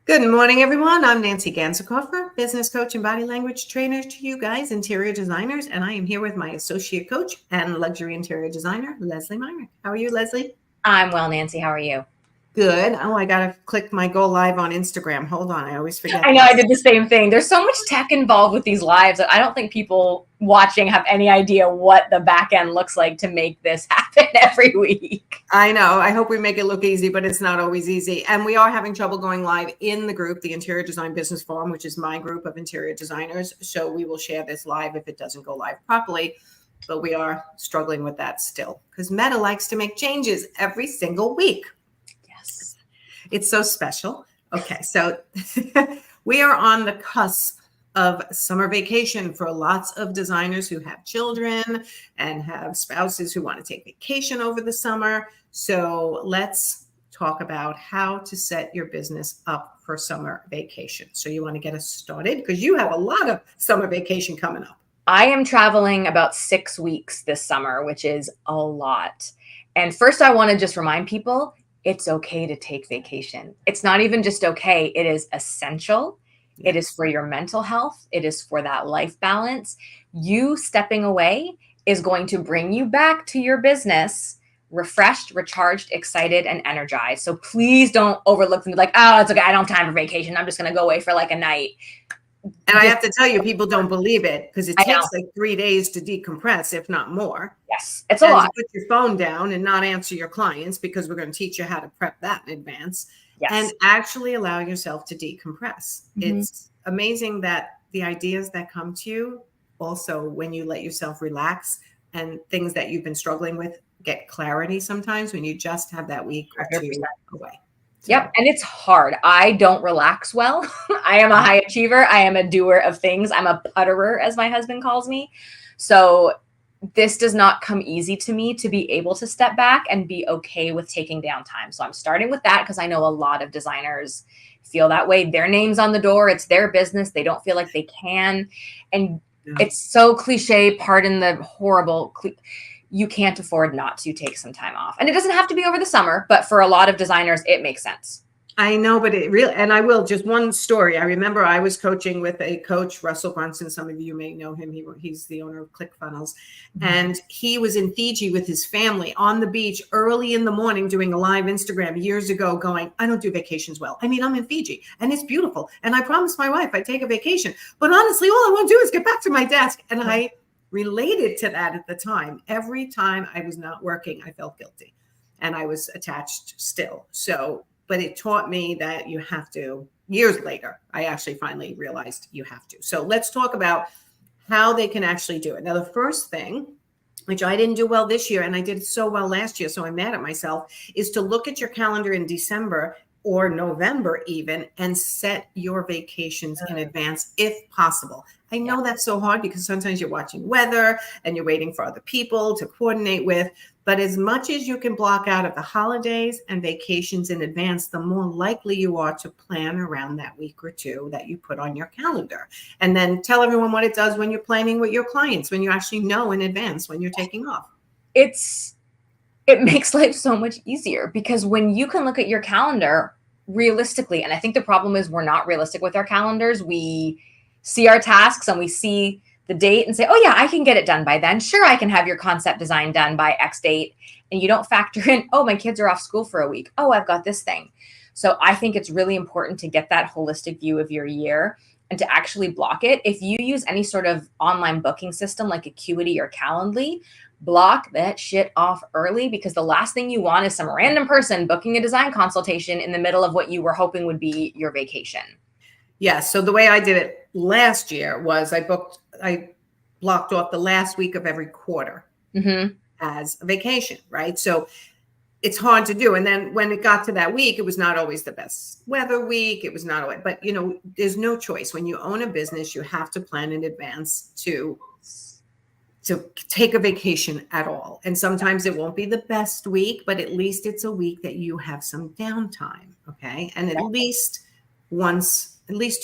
Good morning, everyone. I'm Nancy Ganzikoffer, business coach and body language trainer to you guys, interior designers, and I am here with my associate coach and luxury interior designer, Lesley Myrick. How are you, Lesley? I'm well, Nancy. How are you? Good. Oh, I got to click my go live on Instagram. Hold on. I always forget I know I this. did the same thing. There's so much tech involved with these lives that I don't think people watching have any idea what the back end looks like to make this happen every week. I know. I hope we make it look easy, but it's not always easy. And we are having trouble going live in the group, the Interior Design Business Forum, which is my group of interior designers. So we will share this live if it doesn't go live properly. But we are struggling with that still because Meta likes to make changes every single week. Yes. It's so special. Okay, so we are on the cusp of summer vacation for lots of designers who have children and have spouses who want to take vacation over the summer. So let's talk about how to set your business up for summer vacation. So you want to get us started because you have a lot of summer vacation coming up. I am traveling about 6 weeks this summer, which is a lot. And first, I want to just remind people it's okay to take vacation. It's not even just okay, it is essential. Yes. It is for your mental health. It is for that life balance. You stepping away is going to bring you back to your business refreshed, recharged, excited, and energized. So please don't overlook them like, oh, it's okay. I don't have time for vacation. I'm just going to go away for like a night. And I have to tell you, people don't believe it because it I takes know. like 3 days to decompress, if not more. Yes, it's a And lot. to put your phone down and not answer your clients because we're going to teach you how to prep that in advance and Yes. actually allow yourself to decompress. Mhm. It's amazing that the ideas that come to you also when you let yourself relax and things that you've been struggling with get clarity sometimes when you just have that week or 100%. two away. Yep. And it's hard. I don't relax well. I am a high achiever. I am a doer of things. I'm a putterer, as my husband calls me. So this does not come easy to me to be able to step back and be okay with taking downtime. So I'm starting with that because I know a lot of designers feel that way. Their name's on the door. It's their business. They don't feel like they can. And it's so cliche, pardon the horrible you can't afford not to take some time off. And it doesn't have to be over the summer, but for a lot of designers, it makes sense. I know, but it really, and I will just one story. I remember I was coaching with a coach, Russell Brunson. Some of you may know him. He's the owner of ClickFunnels. And he was in Fiji with his family on the beach early in the morning doing a live Instagram years ago going, I don't do vacations well. I mean, I'm in Fiji and it's beautiful. And I promised my wife I'd take a vacation. But honestly, all I want to do is get back to my desk. And I related to that at the time. Every time I was not working, I felt guilty and I was attached still. So but it taught me that you have to, years later, I actually finally realized you have to. So let's talk about how they can actually do it. Now, the first thing, which I didn't do well this year, and I did so well last year, so I'm mad at myself, is to look at your calendar in December or November even and set your vacations in advance if possible. I know that's so hard because sometimes you're watching weather and you're waiting for other people to coordinate with. But as much as you can block out of the holidays and vacations in advance, the more likely you are to plan around that week or two that you put on your calendar. And then tell everyone what it does when you're planning with your clients, when you actually know in advance when you're taking off. It makes life so much easier because when you can look at your calendar realistically, and I think the problem is we're not realistic with our calendars. We see our tasks and we see the date and say, oh yeah, I can get it done by then. Sure, I can have your concept design done by X date. And you don't factor in, oh, my kids are off school for a week. Oh, I've got this thing. So I think it's really important to get that holistic view of your year and to actually block it. If you use any sort of online booking system like Acuity or Calendly, block that shit off early because the last thing you want is some random person booking a design consultation in the middle of what you were hoping would be your vacation. Yes. So the way I did it last year was I blocked off the last week of every quarter as a vacation, right? So it's hard to do. And then when it got to that week, it was not always the best weather week. It was not always, but you know, there's no choice. When you own a business, you have to plan in advance to take a vacation at all. And sometimes it won't be the best week, but at least it's a week that you have some downtime. Okay. And at least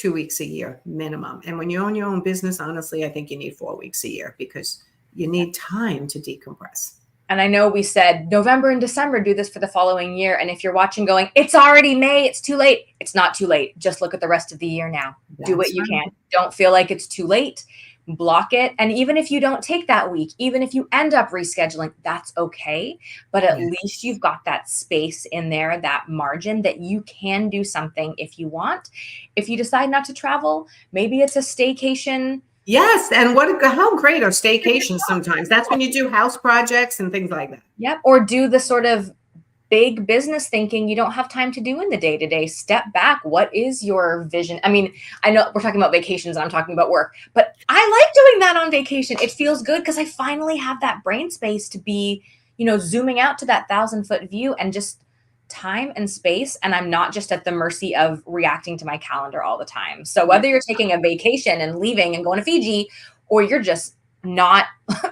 2 weeks a year minimum. And when you own your own business, honestly, I think you need 4 weeks a year because you need time to decompress. And I know we said November and December, do this for the following year. And if you're watching going, it's already May, it's too late. It's not too late. Just look at the rest of the year now. Do what you can. Don't feel like it's too late. Block it. And even if you don't take that week, even if you end up rescheduling, that's okay. But at least you've got that space in there, that margin that you can do something if you want. If you decide not to travel, maybe it's a staycation. Yes. And how great are staycations sometimes? That's when you do house projects and things like that. Yep. Or do the sort of big business thinking you don't have time to do in the day-to-day. Step back. What is your vision? I mean, I know we're talking about vacations and I'm talking about work, but I like doing that on vacation. It feels good because I finally have that brain space to be, zooming out to that 1,000-foot view and just time and space. And I'm not just at the mercy of reacting to my calendar all the time. So whether you're taking a vacation and leaving and going to Fiji, or you're just not,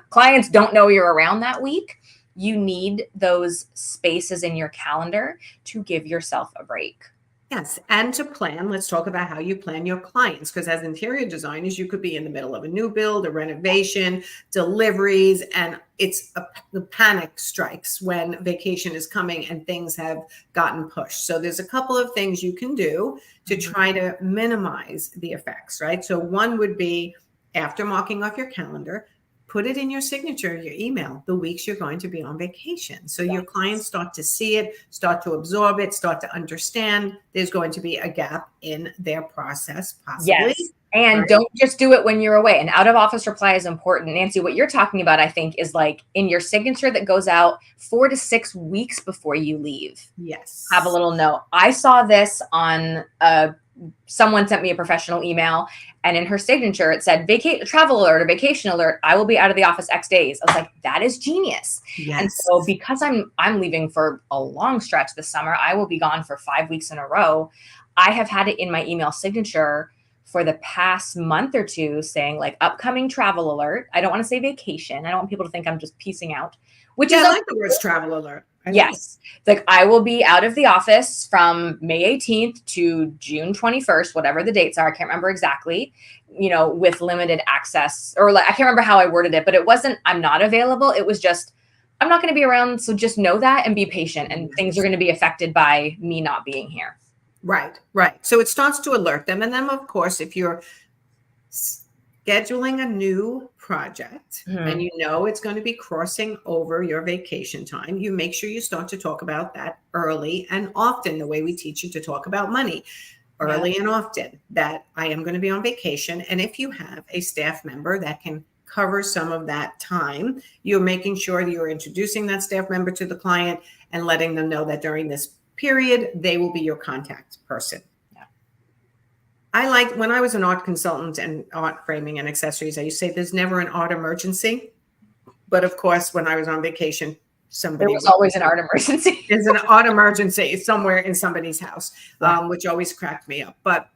clients don't know you're around that week, you need those spaces in your calendar to give yourself a break. Yes. And to plan, let's talk about how you plan your clients. Because as interior designers, you could be in the middle of a new build, a renovation, deliveries, and the panic strikes when vacation is coming and things have gotten pushed. So there's a couple of things you can do to try to minimize the effects, right? So one would be, after marking off your calendar, put it in your signature, your email, the weeks you're going to be on vacation. So your clients start to see it, start to absorb it, start to understand there's going to be a gap in their process, possibly. Yes. And don't just do it when you're away. An out of office reply is important. Nancy, what you're talking about, I think, is like in your signature that goes out 4 to 6 weeks before you leave. Yes. Have a little note. I saw this on someone sent me a professional email, and in her signature it said travel alert or vacation alert. I will be out of the office X days. I was like, that is genius. Yes. And so because I'm leaving for a long stretch this summer, I will be gone for 5 weeks in a row. I have had it in my email signature for the past month or two saying like upcoming travel alert. I don't want to say vacation. I don't want people to think I'm just piecing out, which is I like the words travel alert. Yes. Like I will be out of the office from May 18th to June 21st, whatever the dates are. I can't remember exactly, with limited access, or like, I can't remember how I worded it, but it wasn't, I'm not available. It was just, I'm not going to be around. So just know that and be patient, and things are going to be affected by me not being here. Right. So it starts to alert them. And then of course, if you're scheduling a new project and it's going to be crossing over your vacation time, you make sure you start to talk about that early and often, the way we teach you to talk about money early and often, that I am going to be on vacation. And if you have a staff member that can cover some of that time, you're making sure that you're introducing that staff member to the client and letting them know that during this period, they will be your contact person. I like, when I was an art consultant and art framing and accessories, I used to say there's never an art emergency. But of course, when I was on vacation, there was always an art emergency. There's an art emergency somewhere in somebody's house, which always cracked me up. But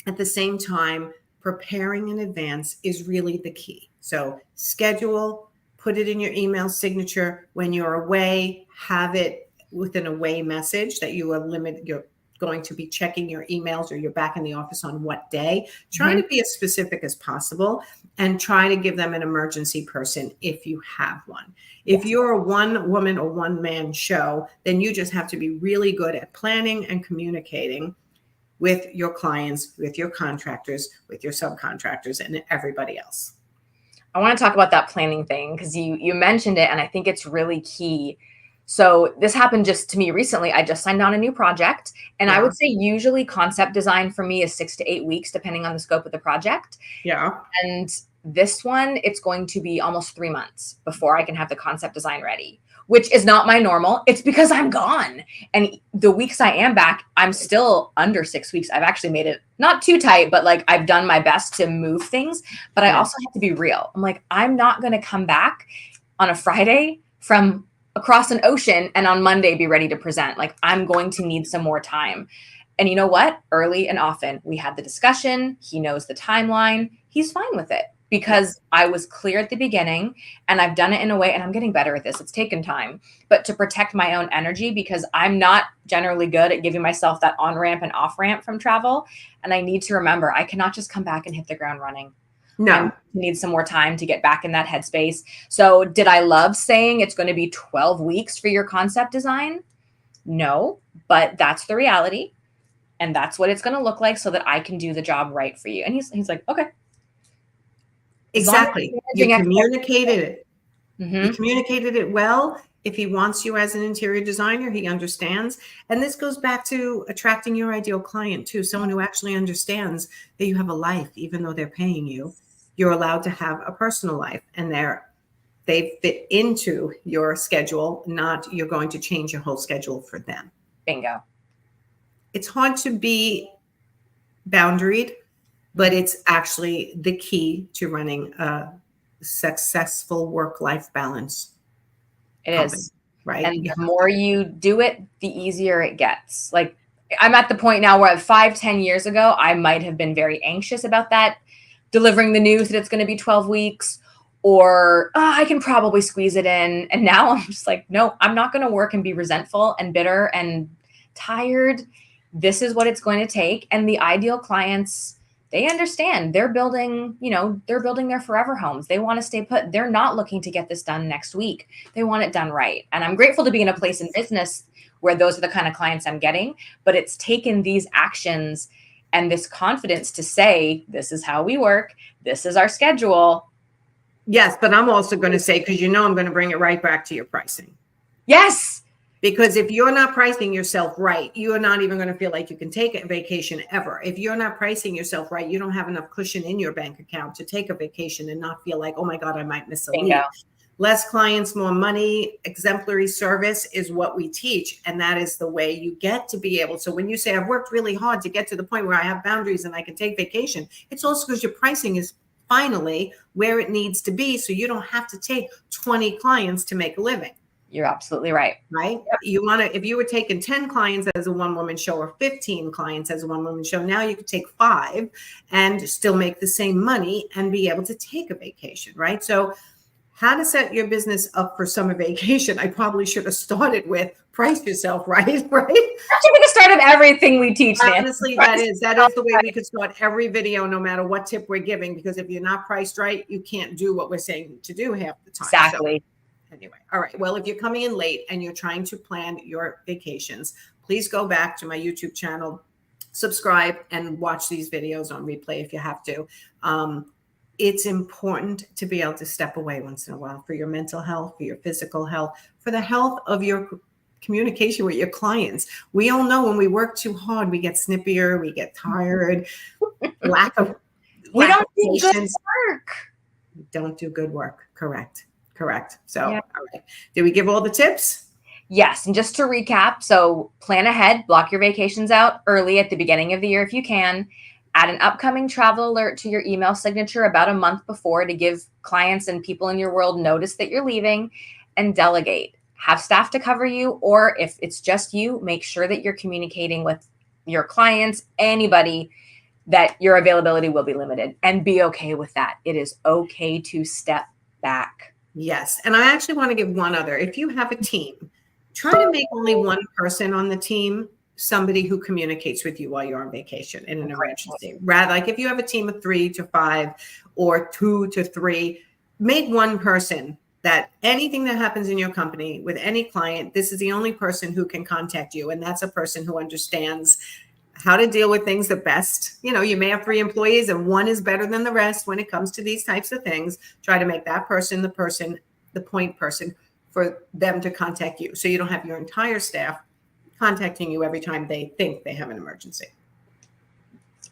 at the same time, preparing in advance is really the key. So schedule, put it in your email signature. When you're away, have it with an away message that you are you're going to be checking your emails, or you're back in the office on what day. Try to be as specific as possible and try to give them an emergency person if you have one. If you're a one woman or one man show, then you just have to be really good at planning and communicating with your clients, with your contractors, with your subcontractors, and everybody else. I want to talk about that planning thing because you mentioned it, and I think it's really key. So this happened just to me recently. I just signed on a new project, and I would say usually concept design for me is 6 to 8 weeks, depending on the scope of the project. Yeah. And this one, it's going to be almost 3 months before I can have the concept design ready, which is not my normal. It's because I'm gone. And the weeks I am back, I'm still under 6 weeks. I've actually made it not too tight, but like I've done my best to move things. But I also have to be real. I'm like, I'm not going to come back on a Friday from across an ocean and on Monday be ready to present. Like, I'm going to need some more time. And you know what? Early and often we had the discussion. He knows the timeline. He's fine with it because I was clear at the beginning, and I've done it in a way, and I'm getting better at this. It's taken time, but to protect my own energy, because I'm not generally good at giving myself that on ramp and off ramp from travel. And I need to remember, I cannot just come back and hit the ground running. No. I need some more time to get back in that headspace. So did I love saying it's going to be 12 weeks for your concept design? No, but that's the reality. And that's what it's going to look like so that I can do the job right for you. And he's like, okay. Exactly. You communicated it. Mm-hmm. You communicated it well. If he wants you as an interior designer, he understands. And this goes back to attracting your ideal client too. Someone who actually understands that you have a life, even though they're paying you. You're allowed to have a personal life, and they fit into your schedule, not you're going to change your whole schedule for them. Bingo. It's hard to be boundaried, but it's actually the key to running a successful work-life balance. It is. Right. And the more you do it, the easier it gets. Like, I'm at the point now where 5-10 years ago, I might have been very anxious about that, delivering the news that it's going to be 12 weeks, or I can probably squeeze it in. And now I'm just like, no, I'm not going to work and be resentful and bitter and tired. This is what it's going to take. And the ideal clients, they understand. They're building, they're building their forever homes. They want to stay put. They're not looking to get this done next week. They want it done right. And I'm grateful to be in a place in business where those are the kind of clients I'm getting. But it's taken these actions and this confidence to say, this is how we work. This is our schedule. Yes, but I'm also going to say, because I'm going to bring it right back to your pricing. Yes. Because if you're not pricing yourself right, you are not even going to feel like you can take a vacation ever. If you're not pricing yourself right, you don't have enough cushion in your bank account to take a vacation and not feel like, oh my God, I might miss a leave. Less clients, more money. Exemplary service is what we teach. And that is the way you get to be able. So when you say, I've worked really hard to get to the point where I have boundaries and I can take vacation, it's also because your pricing is finally where it needs to be. So you don't have to take 20 clients to make a living. You're absolutely right. Right. Yep. If you were taking 10 clients as a one-woman show or 15 clients as a one-woman show, now you could take 5 and still make the same money and be able to take a vacation. Right. So how to set your business up for summer vacation. I probably should have started with price yourself right. Right. That should be the start of everything we teach. Honestly, that is the way we could start every video, no matter what tip we're giving, because if you're not priced right, you can't do what we're saying to do half the time. Exactly. So, anyway, all right. Well, if you're coming in late and you're trying to plan your vacations, please go back to my YouTube channel, subscribe, and watch these videos on replay if you have to. It's important to be able to step away once in a while for your mental health, for your physical health, for the health of your communication with your clients. We all know when we work too hard, we get snippier, we get tired, lack of patience. We don't do good work. Correct. So, All right. Did we give all the tips? Yes. And just to recap, so plan ahead, block your vacations out early at the beginning of the year if you can. Add an upcoming travel alert to your email signature about a month before to give clients and people in your world notice that you're leaving, and delegate. Have staff to cover you, or if it's just you, make sure that you're communicating with your clients, anybody, that your availability will be limited, and be okay with that. It is okay to step back. Yes. And I actually want to give one other. If you have a team, try to make only one person on the team somebody who communicates with you while you're on vacation in an emergency. Rather, like if you have a team of 3 to 5 or 2 to 3, make one person that anything that happens in your company with any client, this is the only person who can contact you. And that's a person who understands how to deal with things the best. You may have 3 employees and one is better than the rest when it comes to these types of things. Try to make that person the point person for them to contact you. So you don't have your entire staff contacting you every time they think they have an emergency.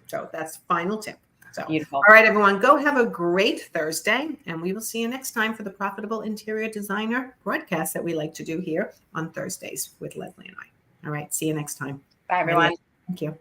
So that's final tip. So, beautiful. All right, everyone, go have a great Thursday, and we will see you next time for the Profitable Interior Designer broadcast that we like to do here on Thursdays with Lesley and I. All right, see you next time. Bye, everyone. Thank you.